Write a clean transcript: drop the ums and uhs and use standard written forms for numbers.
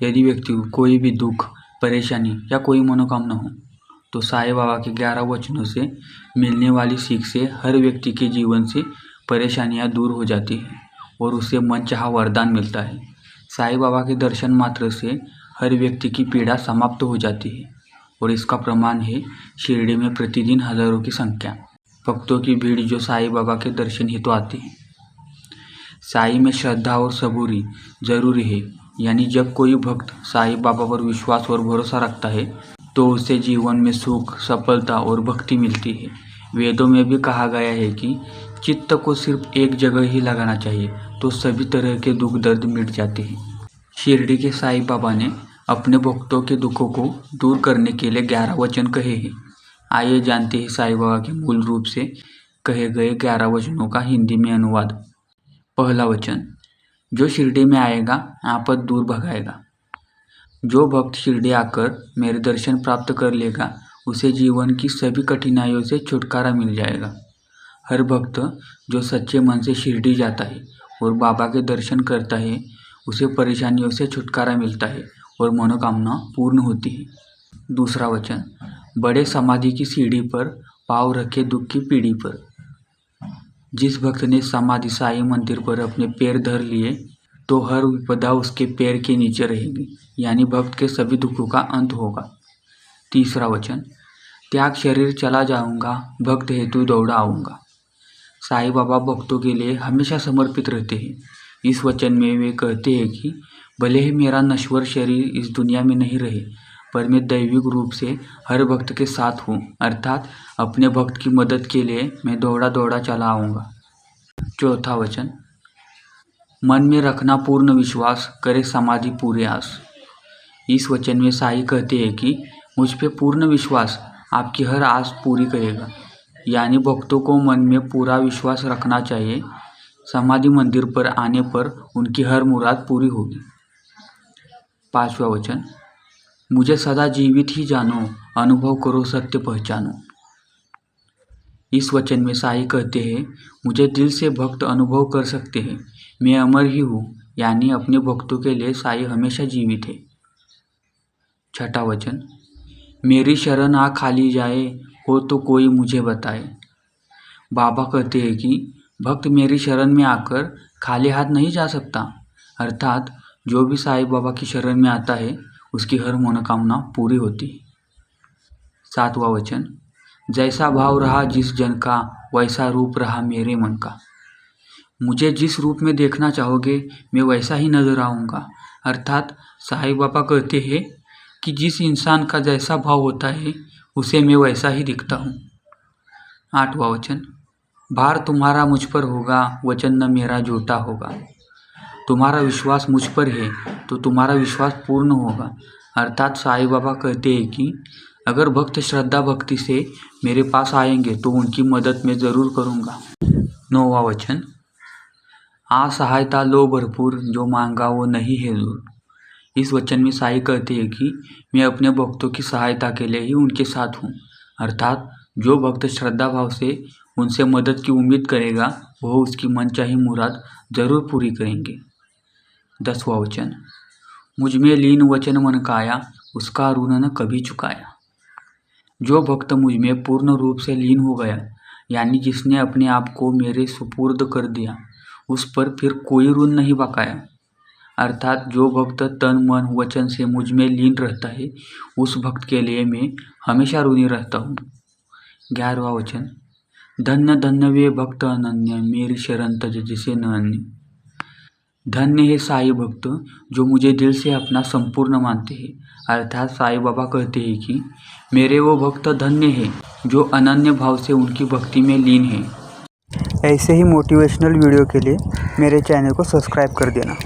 यदि व्यक्ति को कोई भी दुख, परेशानी या कोई मनोकामना हो तो साईं बाबा के 11 वचनों से मिलने वाली सीख से हर व्यक्ति के जीवन से परेशानियां दूर हो जाती हैं और उसे मनचाहा वरदान मिलता है। साईं बाबा के दर्शन मात्र से हर व्यक्ति की पीड़ा समाप्त हो जाती है और इसका प्रमाण है शिरडी में प्रतिदिन हजारों की संख्या भक्तों की भीड़ जो साईं बाबा के दर्शन हेतु आते हैं। साईं में श्रद्धा और सबूरी जरूरी है, यानी जब कोई भक्त साईं बाबा पर विश्वास और भरोसा रखता है तो उसे जीवन में सुख, सफलता और भक्ति मिलती है। वेदों में भी कहा गया है कि चित्त को सिर्फ एक जगह ही लगाना चाहिए तो सभी तरह के दुख दर्द मिट जाते हैं। शिरडी के साईं बाबा ने अपने भक्तों के दुखों को दूर करने के लिए 11 वचन कहे हैं। आइए जानते हैं साईं बाबा के मूल रूप से कहे गए 11 वचनों का हिंदी में अनुवाद। पहला वचन, जो शिरडी में आएगा आपद दूर भगाएगा। जो भक्त शिरडी आकर मेरे दर्शन प्राप्त कर लेगा उसे जीवन की सभी कठिनाइयों से छुटकारा मिल जाएगा। हर भक्त जो सच्चे मन से शिरडी जाता है और बाबा के दर्शन करता है उसे परेशानियों से छुटकारा मिलता है और मनोकामना पूर्ण होती है। दूसरा वचन, बड़े समाधि की सीढ़ी पर पाँव रखे दुख की पीढ़ी पर। जिस भक्त ने समाधि साईं मंदिर पर अपने पैर धर लिए तो हर विपदा उसके पैर के नीचे रहेगी, यानी भक्त के सभी दुखों का अंत होगा। तीसरा वचन, त्याग शरीर चला जाऊंगा, भक्त हेतु दौड़ा आऊँगा। साईं बाबा भक्तों के लिए हमेशा समर्पित रहते हैं। इस वचन में वे कहते हैं कि भले ही मेरा नश्वर शरीर इस दुनिया में नहीं रहे पर मैं दैविक रूप से हर भक्त के साथ हूँ, अर्थात अपने भक्त की मदद के लिए मैं दौड़ा दौड़ा चला आऊँगा। चौथा वचन, मन में रखना पूर्ण विश्वास, करे समाधि पूरे आस। इस वचन में साईं कहते हैं कि मुझ पे पूर्ण विश्वास आपकी हर आस पूरी करेगा, यानी भक्तों को मन में पूरा विश्वास रखना चाहिए। समाधि मंदिर पर आने पर उनकी हर मुराद पूरी होगी। पांचवा वचन, मुझे सदा जीवित ही जानो, अनुभव करो सत्य पहचानो। इस वचन में साईं कहते हैं मुझे दिल से भक्त अनुभव कर सकते हैं, मैं अमर ही हूँ, यानी अपने भक्तों के लिए साईं हमेशा जीवित है। छठा वचन, मेरी शरण आ खाली जाए, हो तो कोई मुझे बताए। बाबा कहते हैं कि भक्त मेरी शरण में आकर खाली हाथ नहीं जा सकता, अर्थात जो भी साईं बाबा की शरण में आता है उसकी हर मनोकामना पूरी होती है। सातवां वचन, जैसा भाव रहा जिस जन का वैसा रूप रहा मेरे मन का। मुझे जिस रूप में देखना चाहोगे मैं वैसा ही नजर आऊँगा, अर्थात साईं बाबा कहते हैं कि जिस इंसान का जैसा भाव होता है उसे मैं वैसा ही दिखता हूँ। आठवां वचन, भार तुम्हारा मुझ पर होगा, वचन न मेरा झूठा होगा। तुम्हारा विश्वास मुझ पर है तो तुम्हारा विश्वास पूर्ण होगा, अर्थात साईं बाबा कहते हैं कि अगर भक्त श्रद्धा भक्ति से मेरे पास आएंगे तो उनकी मदद मैं ज़रूर करूँगा। नौवां वचन, आ सहायता लो भरपूर, जो मांगा वो नहीं है दूर। इस वचन में साईं कहते हैं कि मैं अपने भक्तों की सहायता के लिए ही उनके साथ हूँ, अर्थात जो भक्त श्रद्धा भाव से उनसे मदद की उम्मीद करेगा वह उसकी मनचाही मुराद जरूर पूरी करेंगे। 10वां वचन, मुझ में लीन वचन मन काया, उसका ऋण न कभी चुकाया। जो भक्त मुझ में पूर्ण रूप से लीन हो गया, यानी जिसने अपने आप को मेरे सुपुर्द कर दिया, उस पर फिर कोई ऋण नहीं बकाया, अर्थात जो भक्त तन मन वचन से मुझ में लीन रहता है उस भक्त के लिए मैं हमेशा ऋणी रहता हूँ। 11वां वचन, धन्य धन्य वे भक्त अनन्य, मेरी शरण तज जिसे न अन्य। धन्य है साईं भक्त जो मुझे दिल से अपना संपूर्ण मानते हैं, अर्थात साईं बाबा कहते हैं कि मेरे वो भक्त धन्य हैं जो अनन्य भाव से उनकी भक्ति में लीन हैं। ऐसे ही मोटिवेशनल वीडियो के लिए मेरे चैनल को सब्सक्राइब कर देना।